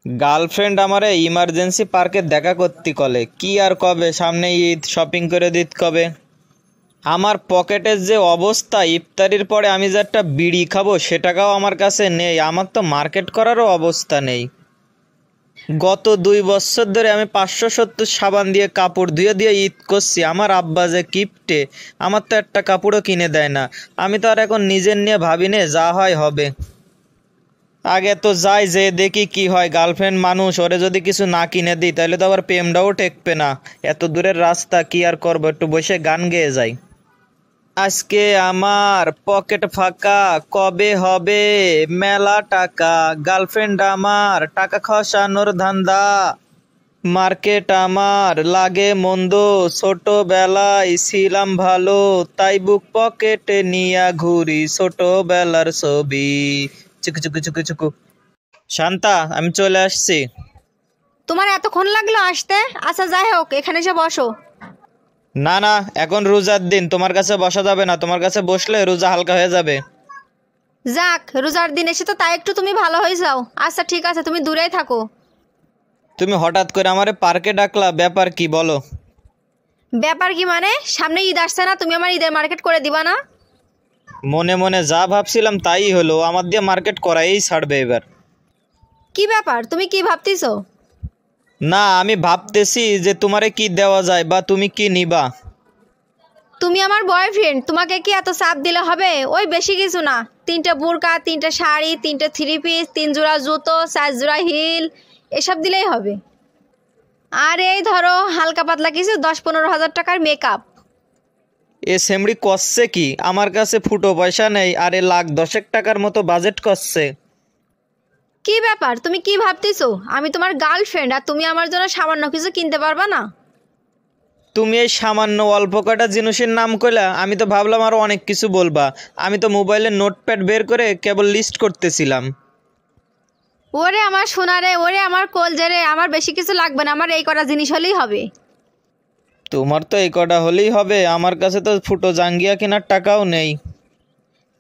Girlfriend আমারে emergency পার্কে দেখা করতে কলে, কি আর কবে, সামনে ঈদ, শপিং করে দিত কবে। আমার পকেটের যে অবস্থা, ইফতারির পরে আমি যে একটা বিড়ি খাবো সে টাকাও আমার কাছে নেই। আমার তো মার্কেট করারও অবস্থা নেই। গত 2 বছর ধরে আমি 570 সাবান দিয়ে কাপড় ধুয়ে দিয়ে ঈদ করছি। আমার আব্বা যে কিপটে, আমার তো একটা কাপড়ও কিনে দেয় না। আমি তো আর এখন নিজের নিয়ে ভাবি নে, যা হয় হবে। আগে তো যাই যে দেখি কি হয়। গার্লফ্রেন্ড মানুষ, ওরে যদি কিছু না কিনে দিই তাহলে তো আবার প্রেমটাও টেকবে না। এত দূরের রাস্তা, কি আর করবো, একটু বসে গান গেয়ে যাই। আজকে আমার পকেট ফাঁকা, কবে হবে মেলা টাকা। গার্লফ্রেন্ড আমার টাকা খসানোর ধান্দা। মার্কেট আমার লাগে মন্দ, ছোটবেলায় ছিলাম ভালো, তাই বুক পকেটে নিয়া ঘুরি ছোটবেলার ছবি। চুকু চুকু চুকু চুকু। শান্তা, আমি চলে আসছি। তোমার এতক্ষণ লাগলো আসতে? আচ্ছা যাই হোক, এখানে এসে বসো। না না, এখন রোজার দিন, তোমার কাছে বসা যাবে না। তোমার কাছে বসলে রোজা হালকা হয়ে যাবে। যাক, রোজার দিন এসে তো তাই একটু তুমি ভালো হয়ে যাও। আচ্ছা ঠিক আছে, তুমি দূরেই থাকো। তুমি হঠাৎ করে আমারে পার্কে ডাকলা, ব্যাপার কি বলো? ব্যাপার কি মানে? সামনে ঈদ আসছে না, তুমি আমার ঈদের মার্কেট করে দিবা না? মনে মনে যা ভাবছিলাম তাই হলো, আমার দিয়ে মার্কেট করাই ছাড়বে এবার। কি ব্যাপার, তুমি কি ভাবতেছো? না, আমি ভাবতেছি যে তোমারে কি দেওয়া যায় বা তুমি কি নিবা। তুমি আমার বয়ফ্রেন্ড, তোমাকে কি এত চাপ দিলে হবে? ওই বেশি কিছু না, 3টে বোরকা, 3টে শাড়ি, 3টে 3 পিস, 3 জোড়া জুতো, 4 জোড়া হিল, এসব দিলেই হবে। আর এই ধরো হালকা পাতলা কিছু 10-15 হাজার টাকার মেকআপ। এ সেমড়ি করছে কি? আমার কাছে ফুটো পয়সা নেই, আর এ লাখ দশেক টাকার মতো বাজেট করছে। কি ব্যাপার, তুমি কি ভাবতেছো? আমি তোমার গার্লফ্রেন্ড, আর তুমি আমার জন্য সামান্য কিছু কিনতে পারবা না? তুমি এই সামান্য অল্প কটা জিনিসের নাম কইলা, আমি তো ভাবলাম আরো অনেক কিছু বলবা। আমি তো মোবাইলে নোটপ্যাড বের করে কেবল লিস্ট করতেছিলাম। ওরে আমার সোনা রে, ওরে আমার কলজে রে, আমার বেশি কিছু লাগবে না, আমার এই কটা জিনিস হলেই হবে। তোমার তো এই কটা হলেই হবে, আমার কাছে তো ফুটো জাঙ্গিয়া কেনার টাকাও নেই।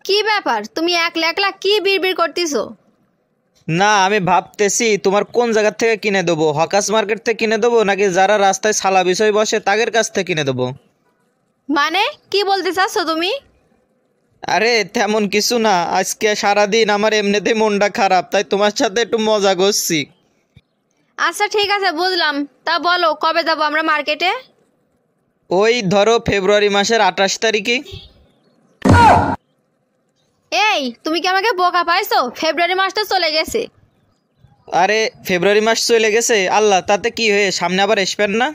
কি ব্যাপার, তুমি একলা একলা কি বিড়বিড় করতেছো? না, আমি ভাবতেছি তোমার কোন জায়গা থেকে কিনে দেবো। হকাস মার্কেট থেকে কিনে দেবো নাকি যারা রাস্তায় সালা বিষয় বসে তাদের কাছ থেকে কিনে দেবো? মানে কি বলতে চাচ্ছো তুমি? আরে তেমন কিছু না, আজকে সারাদিন আমার এমনিতেই মনটা খারাপ, তাই তোমার সাথে একটু মজা করছি। আচ্ছা ঠিক আছে, বুঝলাম। তা বলো, কবে যাবো আমরা মার্কেটে? ওই ধরো ফেব্রুয়ারি মাসের 28 তারিখে। এই, তুমি কি আমাকে বোকা পাইছো? ফেব্রুয়ারি মাস তো চলে গেছে। আরে ফেব্রুয়ারি মাস চলে গেছে, আল্লাহ তাতে কি হয়ে, সামনে আবার আসবেন না?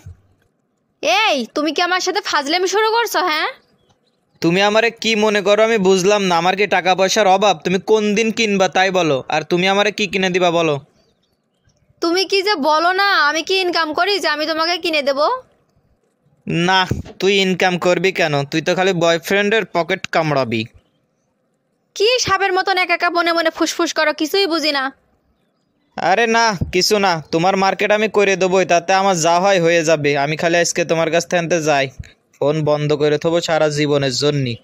এই, তুমি কি আমার সাথে ফাজলামি শুরু করছো? হ্যাঁ, তুমি আমারে কি মনে করো আমি বুঝলাম না। আমার কি টাকা পয়সার অভাব? তুমি কোন দিন কিনবা তাই বলো, আর তুমি আমারে কি কিনে দিবা বলো। তুমি কি যে বলো না, আমি কি ইনকাম করি যে আমি তোমাকে কিনে দেবো? না, তুই ইনকাম করবি কেন? তুই তো খালি বয়ফ্রেন্ডের পকেট কামড়াবি। কি সাপের মতন একা একা মনে মনে ফুসফুস করো, কিছুই বুঝি না। আরে না, কিছু না, তোমার মার্কেট আমি করে দেবোই, তাতে আমার যা হয় হয়ে যাবে। আমি খালি আজকে তোমার কাছ থেকে আনতে যাই, ফোন বন্ধ করে থবো সারা জীবনের জন্যই।